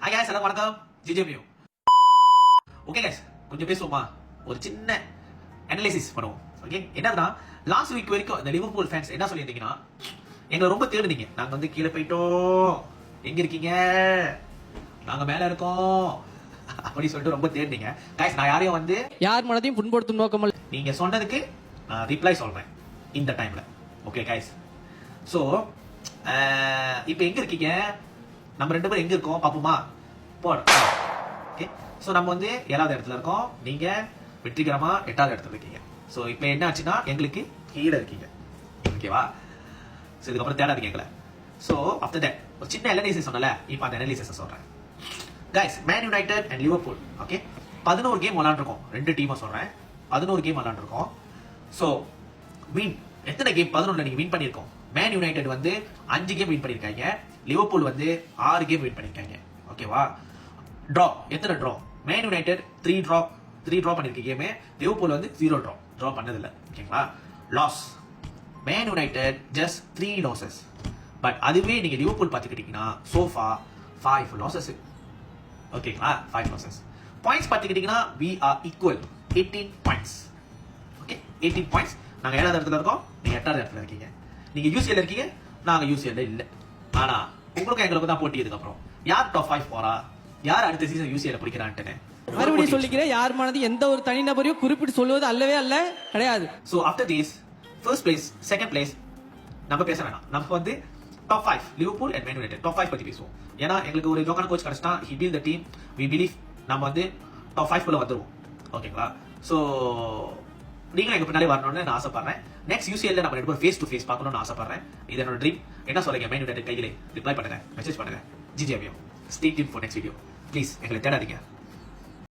Hi guys எல்லாரும் வணக்கம் ஜிஜேமியோ. Okay guys கொஞ்சம் பேசுவோமா, ஒரு சின்ன அனலைசிஸ் பண்ணுவோம். ஓகே, என்னன்னா லாஸ்ட் வீக் வரைக்கும் இந்த லிவர்பூல் ஃபேன்ஸ் என்ன சொல்லியிருந்தீங்கன்னா, எங்களை ரொம்ப தேடுனீங்க, நாங்க வந்து கீழே போயிட்டோம், எங்க இருக்கீங்க, நாங்க மேல இருக்கோம் அப்படி சொல்லிட்டு ரொம்ப தேடுனீங்க. गाइस நான் யாரையும் வந்து யார் மனதையும் புண்படுத்தும் நோக்கம் நீங்க சொன்னதுக்கு நான் ரிப்ளை சொல்றேன் இந்த டைம்ல. ஓகே गाइस, சோ இப்போ எங்க இருக்கீங்க, நம்ம ரெண்டு பேரும் எங்க இருக்கோம் பாப்போமா? ஓகே, சோ நம்ம வந்து 7வது இடத்துல இருக்கோம், நீங்க வெற்றிகரமா 8வது இடத்துல இருக்கீங்க. சோ இப்போ என்ன ஆச்சுன்னா எங்களுக்கு கீழே இருக்கீங்க. ஓகேவா? சோ இதுக்கப்புறம் தேடாதீங்க எங்களை. சோ ஆஃப்டர் தட் ஒரு சின்ன அனலைசிஸ் சொன்னல, இப்போ அந்த அனலைசிஸ் சொல்றேன். Guys Man United and Liverpool okay 11 game விளையாண்டுருக்கோம், ரெண்டு டீமை சொல்றேன். 11 கேம் விளையாண்டுருக்கோம். சோ வின் எத்தனை கேம்? 11ல நீங்க வின் பண்ணிருக்கோம். மேன் யுனைடெட் வந்து 5 கேம் வின் பண்ணிருக்காங்க, லிவர்பூல் வந்து 6 கேம் வின் பண்ணிருக்காங்க. ஓகேவா? டிரா எத்தனை டிரா? மேன் யுனைடெட் 3 டிரா பண்ணிருக்க கேம், லிவர்பூல் வந்து 0 டிரா பண்ணது இல்ல. ஓகேங்களா? Loss Man United just 3 losses. But அதுவே நீங்க லிவர்பூல் பாத்துக்கிட்டீங்கன்னா சோஃபா 5 லாசஸ். ஓகேங்களா? 5 லாசஸ். பாயிண்ட்ஸ் பாத்துக்கிட்டீங்கன்னா we are equal 18 points. Okay 18 points. நாங்க 7வது இடத்துல இருக்கோம், நீங்க 8வது இடத்துல இருக்கீங்க. நீங்க யூசிஎல் இருக்கீங்க, நாங்க யூசிஎல் இல்ல. ஆனா உங்களுக்கு எங்களுக்கு தான் போட்டி. இதுக்கு அப்புறம் யார் டாப் 5 போறா, யார் அடுத்த சீசன் யூசிஎல் பிடிக்கிறான்ட்டு மறுபடியும் சொல்லிக்கிறேன், யார் மனது எந்த ஒரு தனிநபரையும் குறிப்பிட்டு சொல்லுவது அல்லவே அல்ல, கிடையாது. So after this first place second place நம்ம பேச வேணாம். நம்ம வந்து top 5 Liverpool and Man United top 5 பத்தி பேசுவோம். ஏன்னா எங்களுக்கு ஒரு ஜோக்கான கோச் கிடைச்சா he build the team, we believe நம்ம வந்து டாப் 5 குள்ள வந்துருவோம். ஓகேங்களா? சோ நீங்களும் எங்க பின்னாடி வரணும்னு நான் ஆசைப்படுறேன். நெக்ஸ்ட் யூசிஎல்ல நம்ம ரெண்டு பேரும் ஃபேஸ் டு ஃபேஸ் பார்க்கணும்னு ஆசைப்படுறேன். இது என்னோட ட்ரீம். என்ன சொல்றீங்க? மேன் யுனைடெட் கையிலே ரிப்ளை பண்ணுங்க, மெசேஜ் பண்ணுங்க. ஜிஜேமியோ. Stay tune for next video. Please எங்களை தேடாதீங்க.